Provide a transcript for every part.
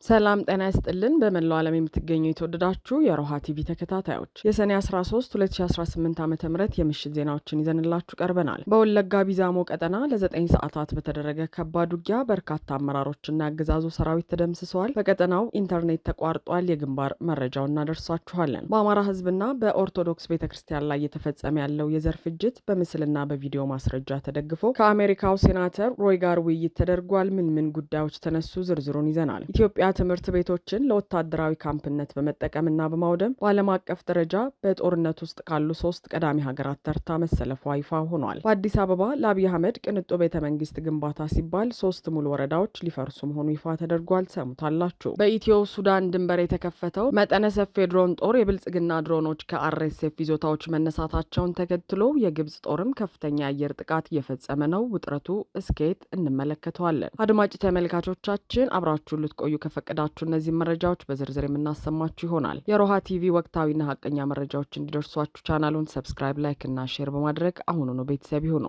ሰላም ጤና ይስጥልን። በመላው ዓለም የምትገኙ የተወደዳችሁ የሮሃ ቲቪ ተከታታዮች የሰኔ 13 2018 ዓ.ም የምሽት ዜናዎችን ይዘንላችሁ ቀርበናል። በወለጋ ቢዛሞ ቀጠና ለ9 ሰዓታት በተደረገ ከባድ ውጊያ በርካታ አመራሮችና ያገዛዙ ሰራዊት ተደምስሰዋል። በቀጠናው ኢንተርኔት ተቋርጧል። የግንባር መረጃውን እናደርሳችኋለን። በአማራ ሕዝብና በኦርቶዶክስ ቤተክርስቲያን ላይ እየተፈጸመ ያለው የዘር ፍጅት በምስልና በቪዲዮ ማስረጃ ተደግፎ ከአሜሪካው ሴናተር ሮይ ጋር ውይይት ተደርጓል። ምን ጉዳዮች ተነሱ? ዝርዝሩን ይዘናል። ኢትዮጵያ ትምህርት ቤቶችን ለወታደራዊ ካምፕነት በመጠቀምና በማውደም በዓለም አቀፍ ደረጃ በጦርነት ውስጥ ካሉ 3 ቀዳሚ ሀገራት ተርታ መሰለፏ ይፋ ሆኗል። በአዲስ አበባ ለአብይ አህመድ ቅንጡ ቤተ መንግስት ግንባታ ሲባል 3 ሙሉ ወረዳዎች ሊፈርሱ መሆኑ ይፋ ተደርጓል። ሰሙታላችሁ። በኢትዮ ሱዳን ድንበር የተከፈተው መጠነ ሰፊ የድሮን ጦር የብልጽግና ድሮኖች ከአርኤስኤፍ ይዞታዎች መነሳታቸውን ተከትሎ የግብጽ ጦርም ከፍተኛ የአየር ጥቃት እየፈጸመ ነው። ውጥረቱ እስኬት እንመለከተዋለን። አድማጭ ተመልካቾቻችን አብራችሁን ልትቆዩ ፈቀዳችሁ እነዚህ መረጃዎች በዝርዝር የምናሰማችሁ ይሆናል። የሮሃ ቲቪ ወቅታዊና ሀቀኛ መረጃዎች እንዲደርሷችሁ ቻናሉን ሰብስክራይብ፣ ላይክ እና ሼር በማድረግ አሁኑኑ ቤተሰብ ይሁኑ።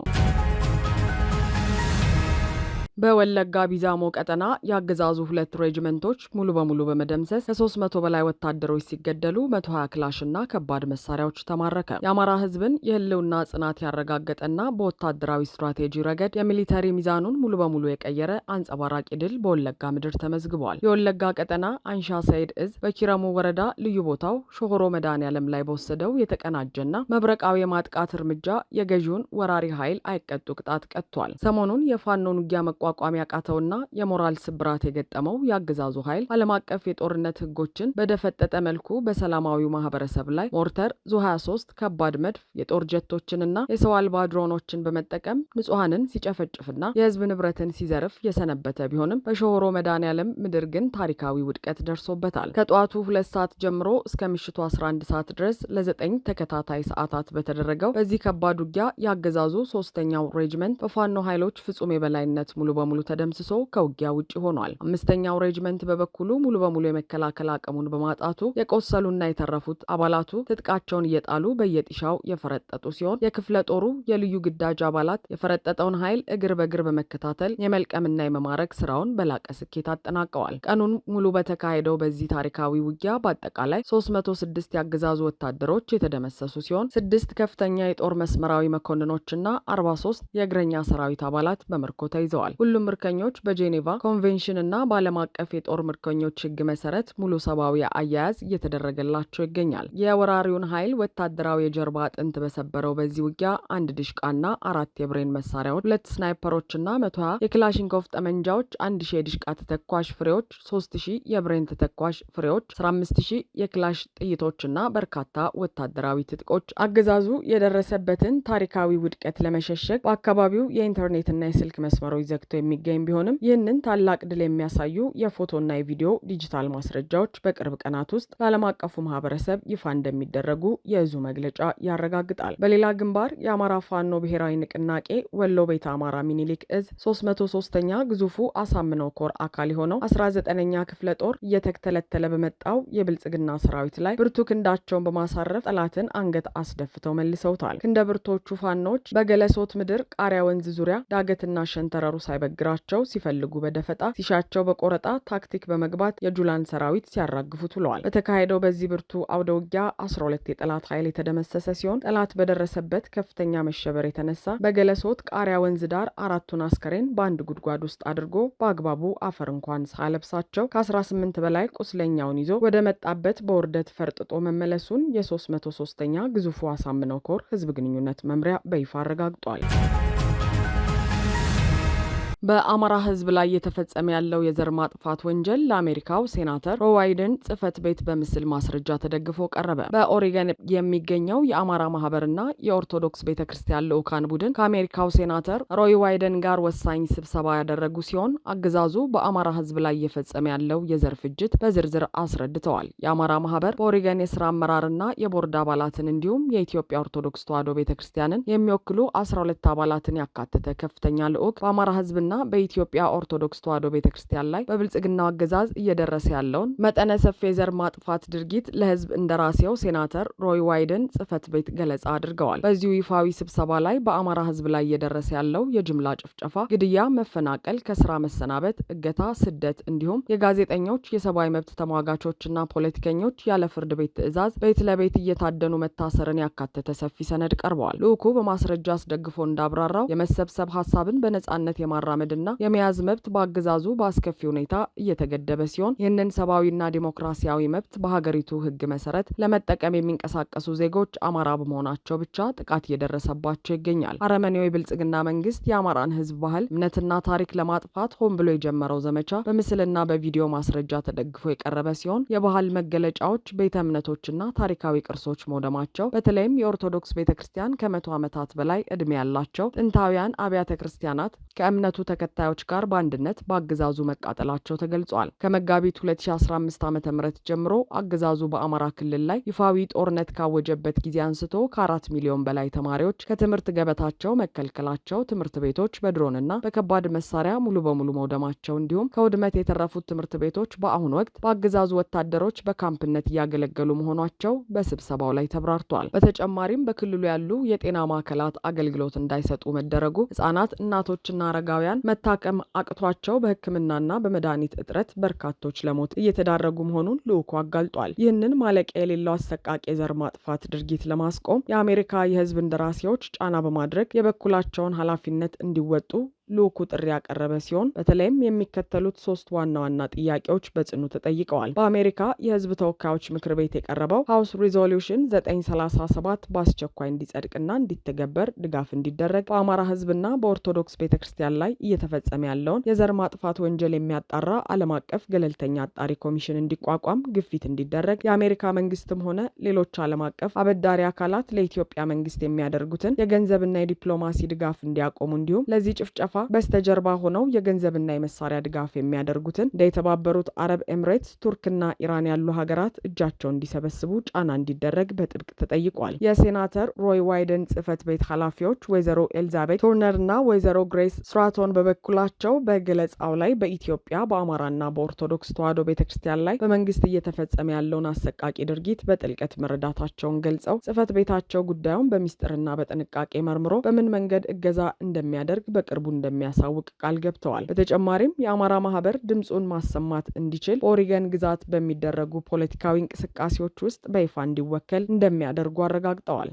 በወለጋ ቢዛሞ ቀጠና የአገዛዙ 2 ሬጅመንቶች ሙሉ በሙሉ በመደምሰስ ከ300 በላይ ወታደሮች ሲገደሉ 120 ክላሽና ከባድ መሳሪያዎች ተማረከ። የአማራ ሕዝብን የህልውና ጽናት ያረጋገጠና በወታደራዊ ስትራቴጂ ረገድ የሚሊተሪ ሚዛኑን ሙሉ በሙሉ የቀየረ አንጸባራቂ ድል በወለጋ ምድር ተመዝግቧል። የወለጋ ቀጠና አንሻ ሰይድ እዝ በኪረሙ ወረዳ ልዩ ቦታው ሾሆሮ መድኃኔዓለም ላይ በወሰደው የተቀናጀና መብረቃዊ የማጥቃት እርምጃ የገዢውን ወራሪ ኃይል አይቀጡ ቅጣት ቀጥቷል። ሰሞኑን የፋኖን ውጊያ ቋቋም ያቃተውና የሞራል ስብራት የገጠመው የአገዛዙ ኃይል ዓለም አቀፍ የጦርነት ህጎችን በደፈጠጠ መልኩ በሰላማዊው ማህበረሰብ ላይ ሞርተር፣ ዙ23 ከባድ መድፍ፣ የጦር ጀቶችንና የሰው አልባ ድሮኖችን በመጠቀም ንጹሐንን ሲጨፈጭፍና የህዝብ ንብረትን ሲዘርፍ የሰነበተ ቢሆንም በሾሆሮ መድኃኔዓለም ምድር ግን ታሪካዊ ውድቀት ደርሶበታል። ከጠዋቱ 2 ሰዓት ጀምሮ እስከ ምሽቱ 11 ሰዓት ድረስ ለ9 ተከታታይ ሰዓታት በተደረገው በዚህ ከባድ ውጊያ የአገዛዙ 3ኛው ሬጅመንት በፋኖ ኃይሎች ፍጹም የበላይነት ሙሉ በሙሉ ተደምስሶ ከውጊያ ውጪ ሆኗል። 5ኛው ሬጅመንት በበኩሉ ሙሉ በሙሉ የመከላከል አቅሙን በማጣቱ የቆሰሉና የተረፉት አባላቱ ትጥቃቸውን እየጣሉ በየጢሻው የፈረጠጡ ሲሆን የክፍለ ጦሩ የልዩ ግዳጅ አባላት የፈረጠጠውን ኃይል እግር በእግር በመከታተል የመልቀምና የመማረክ ስራውን በላቀ ስኬት አጠናቀዋል። ቀኑን ሙሉ በተካሄደው በዚህ ታሪካዊ ውጊያ በአጠቃላይ 306 ያገዛዙ ወታደሮች የተደመሰሱ ሲሆን 6 ከፍተኛ የጦር መስመራዊ መኮንኖችና 43 የእግረኛ ሰራዊት አባላት በምርኮ ተይዘዋል። ሁሉም ምርኮኞች በጄኔቫ ኮንቬንሽን እና በዓለም አቀፍ የጦር ምርኮኞች ሕግ መሰረት ሙሉ ሰብአዊ አያያዝ እየተደረገላቸው ይገኛል። የወራሪውን ኃይል ወታደራዊ የጀርባ አጥንት በሰበረው በዚህ ውጊያ 1 ድሽቃና 4 የብሬን መሳሪያዎች፣ 2 ስናይፐሮችና 120 የክላሽንኮቭ ጠመንጃዎች፣ 1000 የድሽቃ ተተኳሽ ፍሬዎች፣ 3000 የብሬን ተተኳሽ ፍሬዎች፣ 15000 የክላሽ ጥይቶችና በርካታ ወታደራዊ ትጥቆች። አገዛዙ የደረሰበትን ታሪካዊ ውድቀት ለመሸሸግ በአካባቢው የኢንተርኔትና የስልክ መስመሮች ዘግቶ የሚገኝ ቢሆንም ይህንን ታላቅ ድል የሚያሳዩ የፎቶና የቪዲዮ ዲጂታል ማስረጃዎች በቅርብ ቀናት ውስጥ ለዓለም አቀፉ ማህበረሰብ ይፋ እንደሚደረጉ የእዙ መግለጫ ያረጋግጣል። በሌላ ግንባር የአማራ ፋኖ ብሔራዊ ንቅናቄ ወሎ ቤተ አማራ ሚኒሊክ እዝ 303ኛ ግዙፉ አሳምነው ኮር አካል የሆነው 19ኛ ክፍለ ጦር እየተተለተለ በመጣው የብልጽግና ሰራዊት ላይ ብርቱ ክንዳቸውን በማሳረፍ ጠላትን አንገት አስደፍተው መልሰውታል። ክንደ ብርቶቹ ፋኖች በገለሶት ምድር ቃሪያ ወንዝ ዙሪያ ዳገትና ሸንተረሩ ሳይበግራቸው ሲፈልጉ በደፈጣ ሲሻቸው በቆረጣ ታክቲክ በመግባት የጁላን ሰራዊት ሲያራግፉት ውለዋል። በተካሄደው በዚህ ብርቱ አውደ ውጊያ 12 የጠላት ኃይል የተደመሰሰ ሲሆን ጠላት በደረሰበት ከፍተኛ መሸበር የተነሳ በገለሶት ቃሪያ ወንዝ ዳር 4ቱን አስከሬን በአንድ ጉድጓድ ውስጥ አድርጎ በአግባቡ አፈር እንኳን ሳያለብሳቸው ከ18 በላይ ቁስለኛውን ይዞ ወደ መጣበት በውርደት ፈርጥጦ መመለሱን የ303ኛ ግዙፉ አሳምነው ኮር ህዝብ ግንኙነት መምሪያ በይፋ አረጋግጧል። በአማራ ህዝብ ላይ እየተፈጸመ ያለው የዘር ማጥፋት ወንጀል ለአሜሪካው ሴናተር ሮ ዋይደን ጽህፈት ቤት በምስል ማስረጃ ተደግፎ ቀረበ። በኦሬገን የሚገኘው የአማራ ማህበርና የኦርቶዶክስ ቤተክርስቲያን ልዑካን ቡድን ከአሜሪካው ሴናተር ሮይ ዋይደን ጋር ወሳኝ ስብሰባ ያደረጉ ሲሆን አገዛዙ በአማራ ህዝብ ላይ እየፈጸመ ያለው የዘር ፍጅት በዝርዝር አስረድተዋል። የአማራ ማህበር በኦሬገን የስራ አመራርና የቦርድ አባላትን እንዲሁም የኢትዮጵያ ኦርቶዶክስ ተዋሕዶ ቤተክርስቲያንን የሚወክሉ 12 አባላትን ያካተተ ከፍተኛ ልዑክ በአማራ ህዝብ በመንግስትና በኢትዮጵያ ኦርቶዶክስ ተዋሕዶ ቤተክርስቲያን ላይ በብልጽግናው አገዛዝ እየደረሰ ያለውን መጠነ ሰፊ የዘር ማጥፋት ድርጊት ለህዝብ እንደራሴው ሴናተር ሮይ ዋይደን ጽህፈት ቤት ገለጻ አድርገዋል። በዚሁ ይፋዊ ስብሰባ ላይ በአማራ ህዝብ ላይ እየደረሰ ያለው የጅምላ ጭፍጨፋ፣ ግድያ፣ መፈናቀል፣ ከስራ መሰናበት፣ እገታ፣ ስደት እንዲሁም የጋዜጠኞች የሰብአዊ መብት ተሟጋቾችና ፖለቲከኞች ያለ ፍርድ ቤት ትዕዛዝ ቤት ለቤት እየታደኑ መታሰርን ያካተተ ሰፊ ሰነድ ቀርበዋል። ልዑኩ በማስረጃ አስደግፎ እንዳብራራው የመሰብሰብ ሀሳብን በነጻነት የማራመድና የመያዝ መብት በአገዛዙ በአስከፊ ሁኔታ እየተገደበ ሲሆን ይህንን ሰብአዊና ዲሞክራሲያዊ መብት በሀገሪቱ ህግ መሰረት ለመጠቀም የሚንቀሳቀሱ ዜጎች አማራ በመሆናቸው ብቻ ጥቃት እየደረሰባቸው ይገኛል። አረመኔው የብልጽግና መንግስት የአማራን ህዝብ ባህል፣ እምነትና ታሪክ ለማጥፋት ሆን ብሎ የጀመረው ዘመቻ በምስልና በቪዲዮ ማስረጃ ተደግፎ የቀረበ ሲሆን የባህል መገለጫዎች፣ ቤተ እምነቶችና ታሪካዊ ቅርሶች መውደማቸው፣ በተለይም የኦርቶዶክስ ቤተክርስቲያን ከ100 ዓመታት በላይ እድሜ ያላቸው ጥንታውያን አብያተ ክርስቲያናት ከእምነቱ ተከታዮች ጋር በአንድነት በአገዛዙ መቃጠላቸው ተገልጿል። ከመጋቢት 2015 ዓ.ም ጀምሮ አገዛዙ በአማራ ክልል ላይ ይፋዊ ጦርነት ካወጀበት ጊዜ አንስቶ ከ4 ሚሊዮን በላይ ተማሪዎች ከትምህርት ገበታቸው መከልከላቸው፣ ትምህርት ቤቶች በድሮንና በከባድ መሳሪያ ሙሉ በሙሉ መውደማቸው እንዲሁም ከውድመት የተረፉት ትምህርት ቤቶች በአሁኑ ወቅት በአገዛዙ ወታደሮች በካምፕነት እያገለገሉ መሆናቸው በስብሰባው ላይ ተብራርቷል። በተጨማሪም በክልሉ ያሉ የጤና ማዕከላት አገልግሎት እንዳይሰጡ መደረጉ፣ ህጻናት፣ እናቶችና አረጋውያን መታከም አቅቷቸው በሕክምናና በመድኃኒት እጥረት በርካቶች ለሞት እየተዳረጉ መሆኑን ልዑኩ አጋልጧል። ይህንን ማለቂያ የሌለው አሰቃቂ የዘር ማጥፋት ድርጊት ለማስቆም የአሜሪካ የህዝብ እንደራሴዎች ጫና በማድረግ የበኩላቸውን ኃላፊነት እንዲወጡ ልዑኩ ጥሪ ያቀረበ ሲሆን በተለይም የሚከተሉት 3 ዋና ዋና ጥያቄዎች በጽኑ ተጠይቀዋል። በአሜሪካ የህዝብ ተወካዮች ምክር ቤት የቀረበው ሃውስ ሪዞሉሽን 937 በአስቸኳይ እንዲጸድቅና እንዲተገበር ድጋፍ እንዲደረግ፣ በአማራ ህዝብና በኦርቶዶክስ ቤተክርስቲያን ላይ እየተፈጸመ ያለውን የዘር ማጥፋት ወንጀል የሚያጣራ ዓለም አቀፍ ገለልተኛ አጣሪ ኮሚሽን እንዲቋቋም ግፊት እንዲደረግ፣ የአሜሪካ መንግስትም ሆነ ሌሎች ዓለም አቀፍ አበዳሪ አካላት ለኢትዮጵያ መንግስት የሚያደርጉትን የገንዘብና የዲፕሎማሲ ድጋፍ እንዲያቆሙ እንዲሁም ለዚህ ጭፍጨፋ በስተጀርባ ሆነው የገንዘብና የመሳሪያ ድጋፍ የሚያደርጉትን እንደ የተባበሩት አረብ ኤምሬትስ፣ ቱርክና ኢራን ያሉ ሀገራት እጃቸውን እንዲሰበስቡ ጫና እንዲደረግ በጥብቅ ተጠይቋል። የሴናተር ሮይ ዋይደን ጽህፈት ቤት ኃላፊዎች ወይዘሮ ኤልዛቤት ቱርነርና ወይዘሮ ግሬስ ስራቶን በበኩላቸው በገለጻው ላይ በኢትዮጵያ በአማራና በኦርቶዶክስ ተዋሕዶ ቤተክርስቲያን ላይ በመንግስት እየተፈጸመ ያለውን አሰቃቂ ድርጊት በጥልቀት መረዳታቸውን ገልጸው ጽህፈት ቤታቸው ጉዳዩን በሚስጥርና በጥንቃቄ መርምሮ በምን መንገድ እገዛ እንደሚያደርግ በቅርቡ እንደሚያሳውቅ ቃል ገብተዋል። በተጨማሪም የአማራ ማህበር ድምፁን ማሰማት እንዲችል በኦሪገን ግዛት በሚደረጉ ፖለቲካዊ እንቅስቃሴዎች ውስጥ በይፋ እንዲወከል እንደሚያደርጉ አረጋግጠዋል።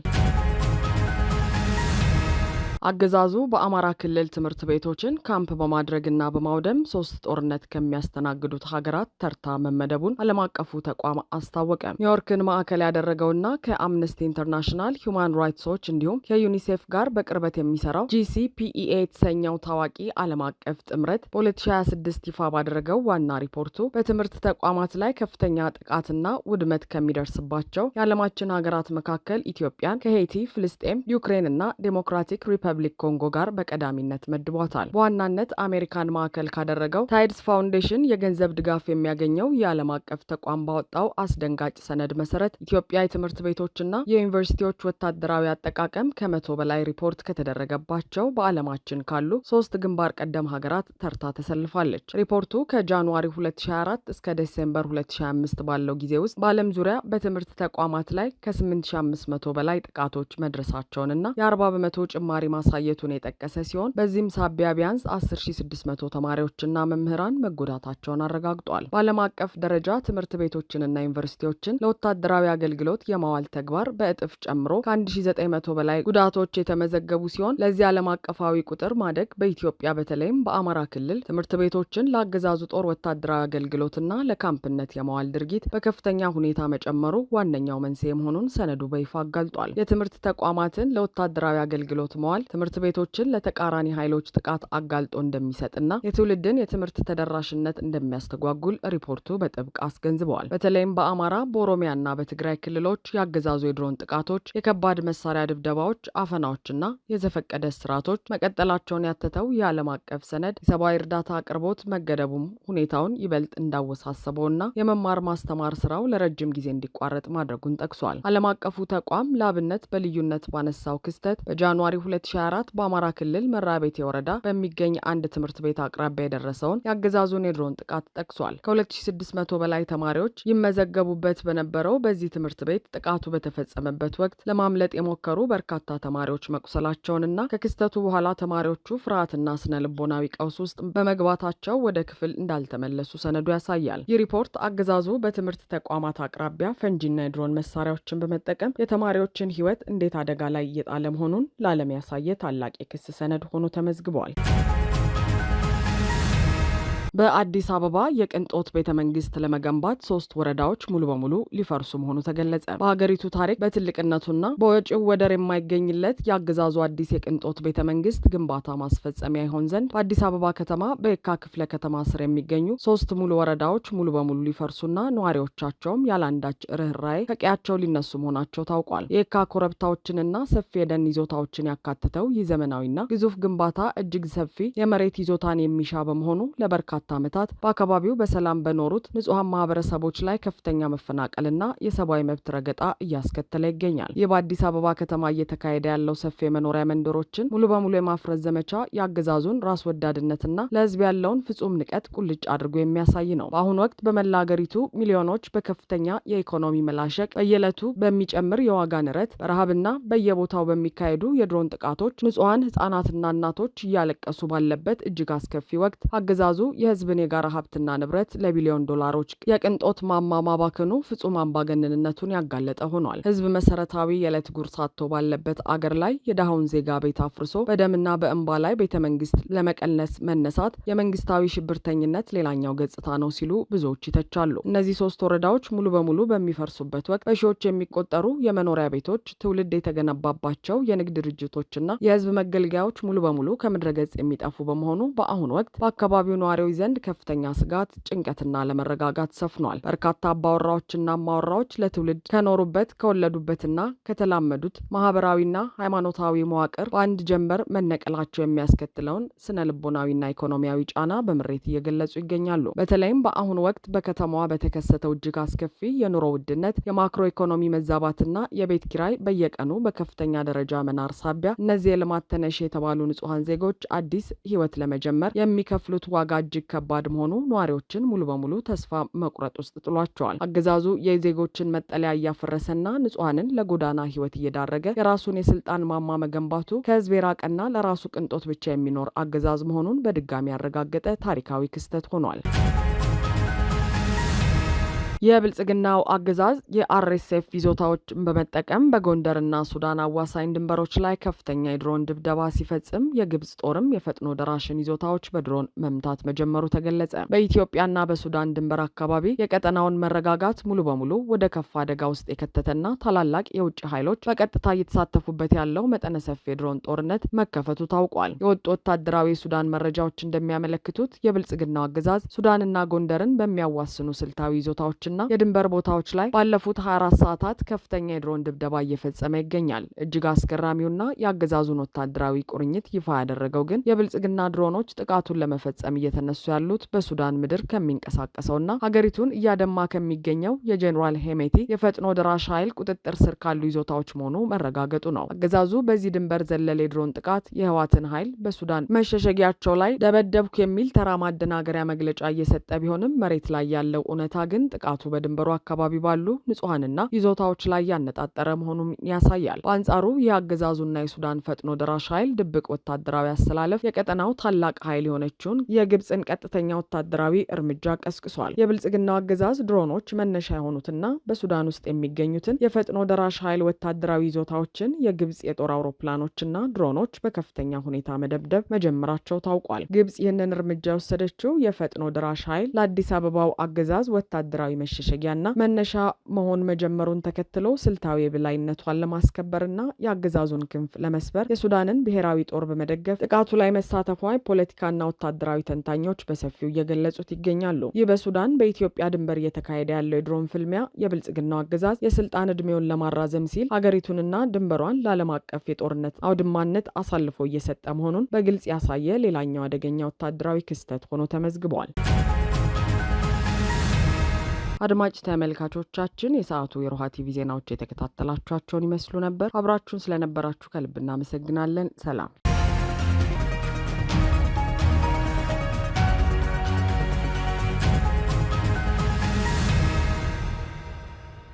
አገዛዙ በአማራ ክልል ትምህርት ቤቶችን ካምፕ በማድረግና በማውደም 3 ጦርነት ከሚያስተናግዱት ሀገራት ተርታ መመደቡን ዓለም አቀፉ ተቋም አስታወቀ። ኒውዮርክን ማዕከል ያደረገውና ከአምነስቲ ኢንተርናሽናል፣ ሁማን ራይትስ ዎች እንዲሁም ከዩኒሴፍ ጋር በቅርበት የሚሰራው GCPEA የተሰኘው ታዋቂ ዓለም አቀፍ ጥምረት በ2026 ይፋ ባደረገው ዋና ሪፖርቱ በትምህርት ተቋማት ላይ ከፍተኛ ጥቃትና ውድመት ከሚደርስባቸው የዓለማችን ሀገራት መካከል ኢትዮጵያን ከሄይቲ፣ ፍልስጤም፣ ዩክሬን እና ዴሞክራቲክ ሪፐብሊክ ኮንጎ ጋር በቀዳሚነት መድቧታል። በዋናነት አሜሪካን ማዕከል ካደረገው ታይድስ ፋውንዴሽን የገንዘብ ድጋፍ የሚያገኘው የዓለም አቀፍ ተቋም ባወጣው አስደንጋጭ ሰነድ መሰረት ኢትዮጵያ የትምህርት ቤቶችና የዩኒቨርሲቲዎች ወታደራዊ አጠቃቀም ከ100 በላይ ሪፖርት ከተደረገባቸው በዓለማችን ካሉ 3 ግንባር ቀደም ሀገራት ተርታ ተሰልፋለች። ሪፖርቱ ከጃንዋሪ 2024 እስከ ዲሴምበር 2025 ባለው ጊዜ ውስጥ በዓለም ዙሪያ በትምህርት ተቋማት ላይ ከ8500 በላይ ጥቃቶች መድረሳቸውንና የ40 በመቶ ጭማሪ ማሳየቱን የጠቀሰ ሲሆን በዚህም ሳቢያ ቢያንስ 10600 ተማሪዎችና መምህራን መጎዳታቸውን አረጋግጧል። በዓለም አቀፍ ደረጃ ትምህርት ቤቶችንና ዩኒቨርሲቲዎችን ለወታደራዊ አገልግሎት የማዋል ተግባር በእጥፍ ጨምሮ ከ1900 በላይ ጉዳቶች የተመዘገቡ ሲሆን ለዚህ ዓለም አቀፋዊ ቁጥር ማደግ በኢትዮጵያ በተለይም በአማራ ክልል ትምህርት ቤቶችን ለአገዛዙ ጦር ወታደራዊ አገልግሎትና ለካምፕነት የማዋል ድርጊት በከፍተኛ ሁኔታ መጨመሩ ዋነኛው መንስኤ መሆኑን ሰነዱ በይፋ አጋልጧል። የትምህርት ተቋማትን ለወታደራዊ አገልግሎት መዋል ትምህርት ቤቶችን ለተቃራኒ ኃይሎች ጥቃት አጋልጦ እንደሚሰጥና የትውልድን የትምህርት ተደራሽነት እንደሚያስተጓጉል ሪፖርቱ በጥብቅ አስገንዝበዋል። በተለይም በአማራ፣ በኦሮሚያና በትግራይ ክልሎች ያገዛዙ የድሮን ጥቃቶች፣ የከባድ መሳሪያ ድብደባዎች፣ አፈናዎችና የዘፈቀደ እስራቶች መቀጠላቸውን ያተተው የዓለም አቀፍ ሰነድ የሰብአዊ እርዳታ አቅርቦት መገደቡም ሁኔታውን ይበልጥ እንዳወሳሰበውና የመማር ማስተማር ስራው ለረጅም ጊዜ እንዲቋረጥ ማድረጉን ጠቅሷል። ዓለም አቀፉ ተቋም ለአብነት በልዩነት ባነሳው ክስተት በጃንዋሪ በ2024 በአማራ ክልል መራቤቴ ወረዳ በሚገኝ አንድ ትምህርት ቤት አቅራቢያ የደረሰውን የአገዛዙን የድሮን ጥቃት ጠቅሷል። ከ2600 በላይ ተማሪዎች ይመዘገቡበት በነበረው በዚህ ትምህርት ቤት ጥቃቱ በተፈጸመበት ወቅት ለማምለጥ የሞከሩ በርካታ ተማሪዎች መቁሰላቸውንና ከክስተቱ በኋላ ተማሪዎቹ ፍርሃትና ስነ ልቦናዊ ቀውስ ውስጥ በመግባታቸው ወደ ክፍል እንዳልተመለሱ ሰነዱ ያሳያል። ይህ ሪፖርት አገዛዙ በትምህርት ተቋማት አቅራቢያ ፈንጂና የድሮን መሳሪያዎችን በመጠቀም የተማሪዎችን ሕይወት እንዴት አደጋ ላይ እየጣለ መሆኑን ለዓለም ያሳየ ታላቅ የክስ ሰነድ ሆኖ ተመዝግቧል። በአዲስ አበባ የቅንጦት ቤተ መንግስት ለመገንባት 3 ወረዳዎች ሙሉ በሙሉ ሊፈርሱ መሆኑ ተገለጸ። በሀገሪቱ ታሪክ በትልቅነቱና በወጪው ወደር የማይገኝለት የአገዛዙ አዲስ የቅንጦት ቤተ መንግስት ግንባታ ማስፈጸሚያ ይሆን ዘንድ በአዲስ አበባ ከተማ በየካ ክፍለ ከተማ ስር የሚገኙ 3 ሙሉ ወረዳዎች ሙሉ በሙሉ ሊፈርሱና ነዋሪዎቻቸውም ያለአንዳች ርኅራኄ ከቀያቸው ሊነሱ መሆናቸው ታውቋል። የየካ ኮረብታዎችንና ሰፊ የደን ይዞታዎችን ያካትተው ይህ ዘመናዊና ግዙፍ ግንባታ እጅግ ሰፊ የመሬት ይዞታን የሚሻ በመሆኑ ለበርካታ ዓመታት በአካባቢው በሰላም በኖሩት ንጹሃን ማህበረሰቦች ላይ ከፍተኛ መፈናቀልና የሰብአዊ መብት ረገጣ እያስከተለ ይገኛል። ይህ በአዲስ አበባ ከተማ እየተካሄደ ያለው ሰፊ የመኖሪያ መንደሮችን ሙሉ በሙሉ የማፍረስ ዘመቻ የአገዛዙን ራስ ወዳድነትና ለህዝብ ያለውን ፍጹም ንቀት ቁልጭ አድርጎ የሚያሳይ ነው። በአሁኑ ወቅት በመላ አገሪቱ ሚሊዮኖች በከፍተኛ የኢኮኖሚ መላሸቅ፣ በየዕለቱ በሚጨምር የዋጋ ንረት፣ በረሃብና በየቦታው በሚካሄዱ የድሮን ጥቃቶች ንጹሃን ህጻናትና እናቶች እያለቀሱ ባለበት እጅግ አስከፊ ወቅት አገዛዙ የህዝብን የጋራ ሀብትና ንብረት ለቢሊዮን ዶላሮች የቅንጦት ማማ ማባከኑ ፍጹም አምባገነንነቱን ያጋለጠ ሆኗል። ህዝብ መሰረታዊ የዕለት ጉርስ አጥቶ ባለበት አገር ላይ የድሃውን ዜጋ ቤት አፍርሶ በደምና በእንባ ላይ ቤተ መንግስት ለመቀልነስ መነሳት የመንግስታዊ ሽብርተኝነት ሌላኛው ገጽታ ነው ሲሉ ብዙዎች ይተቻሉ። እነዚህ 3 ወረዳዎች ሙሉ በሙሉ በሚፈርሱበት ወቅት በሺዎች የሚቆጠሩ የመኖሪያ ቤቶች፣ ትውልድ የተገነባባቸው የንግድ ድርጅቶችና የህዝብ መገልገያዎች ሙሉ በሙሉ ከምድረ ገጽ የሚጠፉ በመሆኑ በአሁኑ ወቅት በአካባቢው ነዋሪዎች ዘንድ ከፍተኛ ስጋት፣ ጭንቀትና ለመረጋጋት ሰፍኗል። በርካታ አባወራዎችና ማወራዎች ለትውልድ ከኖሩበት ከወለዱበትና ከተላመዱት ማህበራዊና ሃይማኖታዊ መዋቅር በአንድ ጀንበር መነቀላቸው የሚያስከትለውን ስነ ልቦናዊና ኢኮኖሚያዊ ጫና በምሬት እየገለጹ ይገኛሉ። በተለይም በአሁኑ ወቅት በከተማዋ በተከሰተው እጅግ አስከፊ የኑሮ ውድነት፣ የማክሮ ኢኮኖሚ መዛባትና የቤት ኪራይ በየቀኑ በከፍተኛ ደረጃ መናር ሳቢያ እነዚህ የልማት ተነሽ የተባሉ ንጹሃን ዜጎች አዲስ ህይወት ለመጀመር የሚከፍሉት ዋጋ እጅግ ከባድ መሆኑ ነዋሪዎችን ሙሉ በሙሉ ተስፋ መቁረጥ ውስጥ ጥሏቸዋል። አገዛዙ የዜጎችን መጠለያ እያፈረሰና ንጹሃንን ለጎዳና ህይወት እየዳረገ የራሱን የስልጣን ማማ መገንባቱ ከህዝብ የራቀና ለራሱ ቅንጦት ብቻ የሚኖር አገዛዝ መሆኑን በድጋሚ ያረጋገጠ ታሪካዊ ክስተት ሆኗል። የብልጽግናው አገዛዝ የአርኤስኤፍ ይዞታዎችን በመጠቀም በጎንደርና ሱዳን አዋሳኝ ድንበሮች ላይ ከፍተኛ የድሮን ድብደባ ሲፈጽም የግብጽ ጦርም የፈጥኖ ደራሽን ይዞታዎች በድሮን መምታት መጀመሩ ተገለጸ። በኢትዮጵያና በሱዳን ድንበር አካባቢ የቀጠናውን መረጋጋት ሙሉ በሙሉ ወደ ከፍ አደጋ ውስጥ የከተተና ታላላቅ የውጭ ኃይሎች በቀጥታ እየተሳተፉበት ያለው መጠነ ሰፊ የድሮን ጦርነት መከፈቱ ታውቋል። የወጡ ወታደራዊ የሱዳን መረጃዎች እንደሚያመለክቱት የብልጽግናው አገዛዝ ሱዳንና ጎንደርን በሚያዋስኑ ስልታዊ ይዞታዎች የድንበር ቦታዎች ላይ ባለፉት 24 ሰዓታት ከፍተኛ የድሮን ድብደባ እየፈጸመ ይገኛል። እጅግ አስገራሚውና የአገዛዙን ወታደራዊ ቁርኝት ይፋ ያደረገው ግን የብልጽግና ድሮኖች ጥቃቱን ለመፈጸም እየተነሱ ያሉት በሱዳን ምድር ከሚንቀሳቀሰውና ሀገሪቱን እያደማ ከሚገኘው የጄኔራል ሄሜቲ የፈጥኖ ደራሽ ኃይል ቁጥጥር ስር ካሉ ይዞታዎች መሆኑ መረጋገጡ ነው። አገዛዙ በዚህ ድንበር ዘለል የድሮን ጥቃት የህዋትን ኃይል በሱዳን መሸሸጊያቸው ላይ ደበደብኩ የሚል ተራ ማደናገሪያ መግለጫ እየሰጠ ቢሆንም መሬት ላይ ያለው እውነታ ግን ጥቃቱ በድንበሩ አካባቢ ባሉ ንጹሃንና ይዞታዎች ላይ ያነጣጠረ መሆኑን ያሳያል። በአንጻሩ የአገዛዙና የሱዳን ፈጥኖ ደራሽ ኃይል ድብቅ ወታደራዊ አሰላለፍ የቀጠናው ታላቅ ኃይል የሆነችውን የግብጽን ቀጥተኛ ወታደራዊ እርምጃ ቀስቅሷል። የብልጽግናው አገዛዝ ድሮኖች መነሻ የሆኑትና በሱዳን ውስጥ የሚገኙትን የፈጥኖ ደራሽ ኃይል ወታደራዊ ይዞታዎችን የግብጽ የጦር አውሮፕላኖችና ድሮኖች በከፍተኛ ሁኔታ መደብደብ መጀመራቸው ታውቋል። ግብጽ ይህንን እርምጃ የወሰደችው የፈጥኖ ደራሽ ኃይል ለአዲስ አበባው አገዛዝ ወታደራዊ መሸሸጊያና መነሻ መሆን መጀመሩን ተከትሎ ስልታዊ የበላይነቷን ለማስከበርና የአገዛዙን ክንፍ ለመስበር የሱዳንን ብሔራዊ ጦር በመደገፍ ጥቃቱ ላይ መሳተፏ ፖለቲካና ወታደራዊ ተንታኞች በሰፊው እየገለጹት ይገኛሉ። ይህ በሱዳን በኢትዮጵያ ድንበር እየተካሄደ ያለው የድሮን ፍልሚያ የብልጽግናው አገዛዝ የስልጣን እድሜውን ለማራዘም ሲል ሀገሪቱንና ድንበሯን ለዓለም አቀፍ የጦርነት አውድማነት አሳልፎ እየሰጠ መሆኑን በግልጽ ያሳየ ሌላኛው አደገኛ ወታደራዊ ክስተት ሆኖ ተመዝግቧል። አድማጭ ተመልካቾቻችን የሰዓቱ የሮሃ ቲቪ ዜናዎች የተከታተላችኋቸውን ይመስሉ ነበር። አብራችሁን ስለነበራችሁ ከልብ እናመሰግናለን። ሰላም።